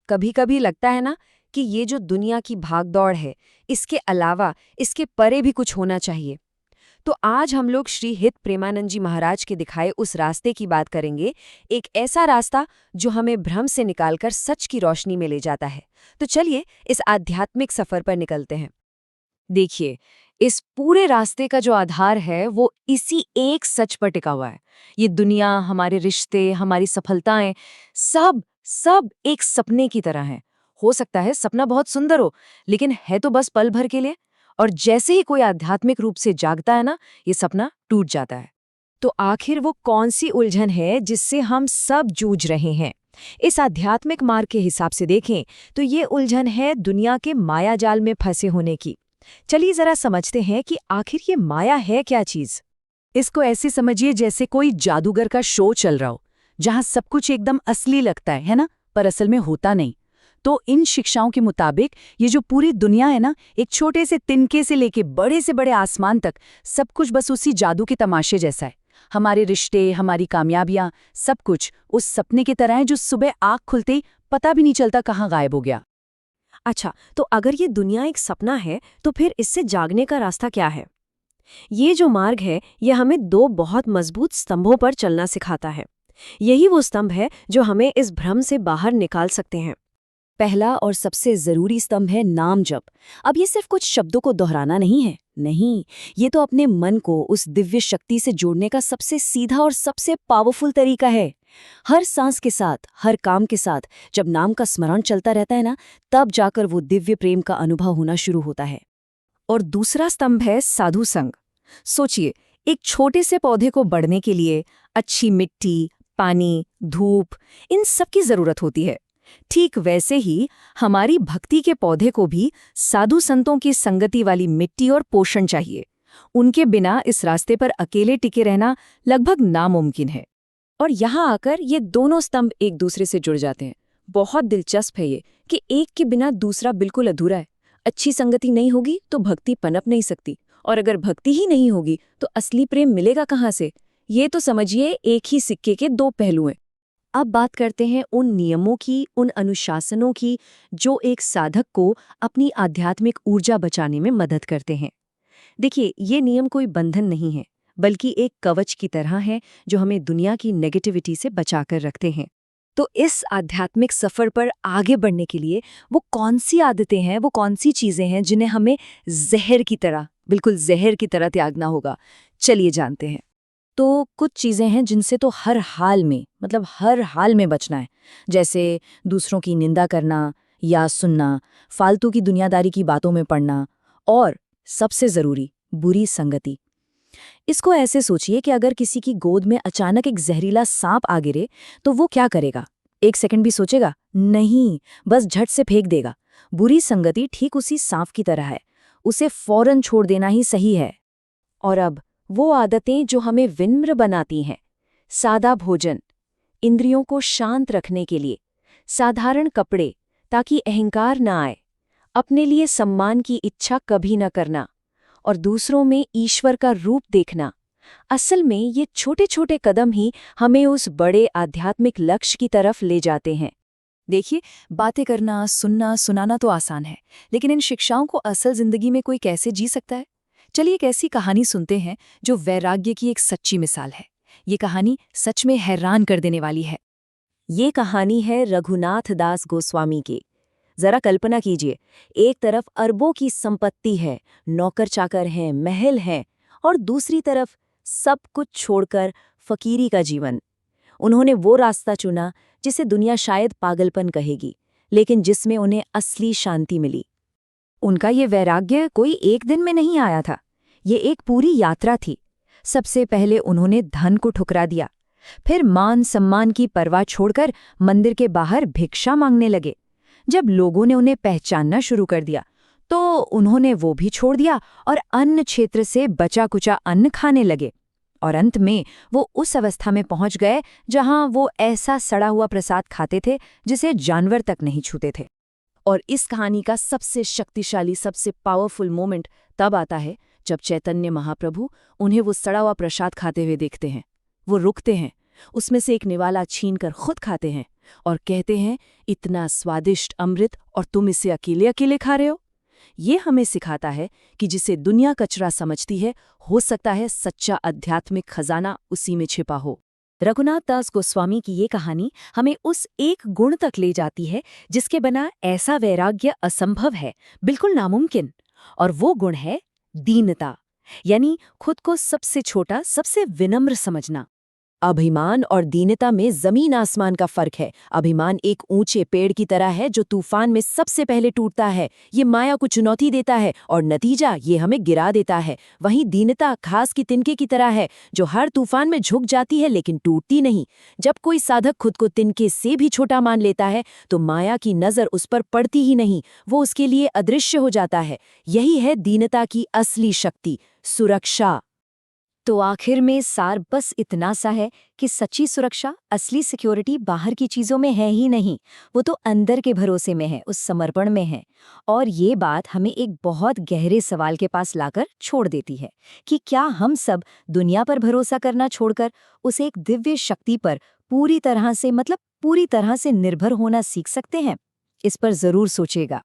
कभी कभी लगता है ना कि ये जो दुनिया की भागदौड़ है, इसके अलावा इसके परे भी कुछ होना चाहिए। तो आज हम लोग श्री हित प्रेमानंद जी महाराज के दिखाए उस रास्ते की बात करेंगे, एक ऐसा रास्ता जो हमें भ्रम से निकालकर सच की रोशनी में ले जाता है। तो चलिए इस आध्यात्मिक सफर पर निकलते हैं। देखिए, इस पूरे रास्ते का जो आधार है वो इसी एक सच पर टिका हुआ है। ये दुनिया, हमारे रिश्ते, हमारी सफलताएं, सब सब एक सपने की तरह हैं। हो सकता है सपना बहुत सुंदर हो, लेकिन है तो बस पल भर के लिए। और जैसे ही कोई आध्यात्मिक रूप से जागता है ना, ये सपना टूट जाता है। तो आखिर वो कौन सी उलझन है जिससे हम सब जूझ रहे हैं? इस आध्यात्मिक मार्ग के हिसाब से देखें तो ये उलझन है दुनिया के मायाजाल में फंसे होने की। चलिए जरा समझते हैं कि आखिर ये माया है क्या चीज। इसको ऐसे समझिए जैसे कोई जादूगर का शो चल रहा हो, जहां सब कुछ एकदम असली लगता है ना, पर असल में होता नहीं। तो इन शिक्षाओं के मुताबिक ये जो पूरी दुनिया है ना, एक छोटे से तिनके से लेके बड़े से बड़े आसमान तक सब कुछ बस उसी जादू के तमाशे जैसा है। हमारे रिश्ते, हमारी कामयाबियां, सब कुछ उस सपने की तरह है जो सुबह आँख खुलते ही पता भी नहीं चलता कहाँ गायब हो गया। अच्छा, तो अगर ये दुनिया एक सपना है तो फिर इससे जागने का रास्ता क्या है? ये जो मार्ग है ये हमें दो बहुत मजबूत स्तंभों पर चलना सिखाता है। यही वो स्तंभ है जो हमें इस भ्रम से बाहर निकाल सकते हैं। पहला और सबसे जरूरी स्तंभ है नाम जप। अब ये सिर्फ कुछ शब्दों को दोहराना नहीं है, नहीं, ये तो अपने मन को उस दिव्य शक्ति से जोड़ने का सबसे सीधा और सबसे पावरफुल तरीका है। हर सांस के साथ, हर काम के साथ जब नाम का स्मरण चलता रहता है ना, तब जाकर वो दिव्य प्रेम का अनुभव होना शुरू होता है। और दूसरा स्तंभ है साधु संग। सोचिए, एक छोटे से पौधे को बढ़ने के लिए अच्छी मिट्टी, पानी, धूप, इन सब की जरूरत होती है। ठीक वैसे ही हमारी भक्ति के पौधे को भी साधु संतों की संगति वाली मिट्टी और पोषण चाहिए। उनके बिना इस रास्ते पर अकेले टिके रहना लगभग नामुमकिन है। और यहाँ आकर ये दोनों स्तंभ एक दूसरे से जुड़ जाते हैं। बहुत दिलचस्प है ये कि एक के बिना दूसरा बिल्कुल अधूरा है। अच्छी संगति नहीं होगी तो भक्ति पनप नहीं सकती, और अगर भक्ति ही नहीं होगी तो असली प्रेम मिलेगा कहाँ से? ये तो समझिए एक ही सिक्के के दो पहलू हैं। अब बात करते हैं उन नियमों की, उन अनुशासनों की जो एक साधक को अपनी आध्यात्मिक ऊर्जा बचाने में मदद करते हैं। देखिए, ये नियम कोई बंधन नहीं है, बल्कि एक कवच की तरह है जो हमें दुनिया की नेगेटिविटी से बचाकर रखते हैं। तो इस आध्यात्मिक सफर पर आगे बढ़ने के लिए वो कौन सी आदतें हैं, वो कौन सी चीजें हैं जिन्हें हमें जहर की तरह, बिल्कुल जहर की तरह त्यागना होगा? चलिए जानते हैं। तो कुछ चीजें हैं जिनसे तो हर हाल में, मतलब हर हाल में बचना है। जैसे दूसरों की निंदा करना या सुनना, फालतू की दुनियादारी की बातों में पड़ना, और सबसे जरूरी, बुरी संगति। इसको ऐसे सोचिए कि अगर किसी की गोद में अचानक एक जहरीला सांप आ गिरे तो वो क्या करेगा? एक सेकंड भी सोचेगा? नहीं, बस झट से फेंक देगा। बुरी संगति ठीक उसी सांप की तरह है, उसे फौरन छोड़ देना ही सही है। और अब वो आदतें जो हमें विनम्र बनाती हैं। सादा भोजन, इंद्रियों को शांत रखने के लिए, साधारण कपड़े ताकि अहंकार न आए, अपने लिए सम्मान की इच्छा कभी न करना, और दूसरों में ईश्वर का रूप देखना। असल में ये छोटे छोटे कदम ही हमें उस बड़े आध्यात्मिक लक्ष्य की तरफ ले जाते हैं। देखिए, बातें करना, सुनना, सुनाना तो आसान है, लेकिन इन शिक्षाओं को असल जिंदगी में कोई कैसे जी सकता है? चलिए एक ऐसी कहानी सुनते हैं जो वैराग्य की एक सच्ची मिसाल है। ये कहानी सच में हैरान कर देने वाली है। ये कहानी है रघुनाथ दास गोस्वामी की। जरा कल्पना कीजिए, एक तरफ अरबों की संपत्ति है, नौकर चाकर हैं, महल हैं, और दूसरी तरफ सब कुछ छोड़कर फकीरी का जीवन। उन्होंने वो रास्ता चुना जिसे दुनिया शायद पागलपन कहेगी, लेकिन जिसमें उन्हें असली शांति मिली। उनका ये वैराग्य कोई एक दिन में नहीं आया था, ये एक पूरी यात्रा थी। सबसे पहले उन्होंने धन को ठुकरा दिया, फिर मान सम्मान की परवाह छोड़कर मंदिर के बाहर भिक्षा मांगने लगे। जब लोगों ने उन्हें पहचानना शुरू कर दिया तो उन्होंने वो भी छोड़ दिया और अन्न क्षेत्र से बचा कुचा अन्न खाने लगे। और अंत में वो उस अवस्था में पहुंच गए जहां वो ऐसा सड़ा हुआ प्रसाद खाते थे जिसे जानवर तक नहीं छूते थे। और इस कहानी का सबसे शक्तिशाली, सबसे पावरफुल मोमेंट तब आता है जब चैतन्य महाप्रभु उन्हें वो सड़ा हुआ प्रसाद खाते हुए देखते हैं। वो रुकते हैं, उसमें से एक निवाला छीनकर खुद खाते हैं और कहते हैं, इतना स्वादिष्ट अमृत और तुम इसे अकेले अकेले खा रहे हो। ये हमें सिखाता है कि जिसे दुनिया कचरा समझती है, हो सकता है सच्चा आध्यात्मिक खजाना उसी में छिपा हो। रघुनाथ दास गोस्वामी की ये कहानी हमें उस एक गुण तक ले जाती है जिसके बिना ऐसा वैराग्य असंभव है, बिल्कुल नामुमकिन। और वो गुण है दीनता, यानी खुद को सबसे छोटा, सबसे विनम्र समझना। अभिमान और दीनता में जमीन आसमान का फर्क है। अभिमान एक ऊंचे पेड़ की तरह है जो तूफान में सबसे पहले टूटता है। ये माया को चुनौती देता है और नतीजा ये हमें गिरा देता है। वहीं दीनता घास की तिनके की तरह है जो हर तूफान में झुक जाती है लेकिन टूटती नहीं। जब कोई साधक खुद को तिनके से भी छोटा मान लेता है तो माया की नजर उस पर पड़ती ही नहीं, वो उसके लिए अदृश्य हो जाता है। यही है दीनता की असली शक्ति, सुरक्षा। तो आखिर में सार बस इतना सा है कि सच्ची सुरक्षा, असली सिक्योरिटी बाहर की चीजों में है ही नहीं, वो तो अंदर के भरोसे में है, उस समर्पण में है। और ये बात हमें एक बहुत गहरे सवाल के पास लाकर छोड़ देती है कि क्या हम सब दुनिया पर भरोसा करना छोड़कर उस एक दिव्य शक्ति पर पूरी तरह से निर्भर होना सीख सकते हैं? इस पर जरूर सोचेगा।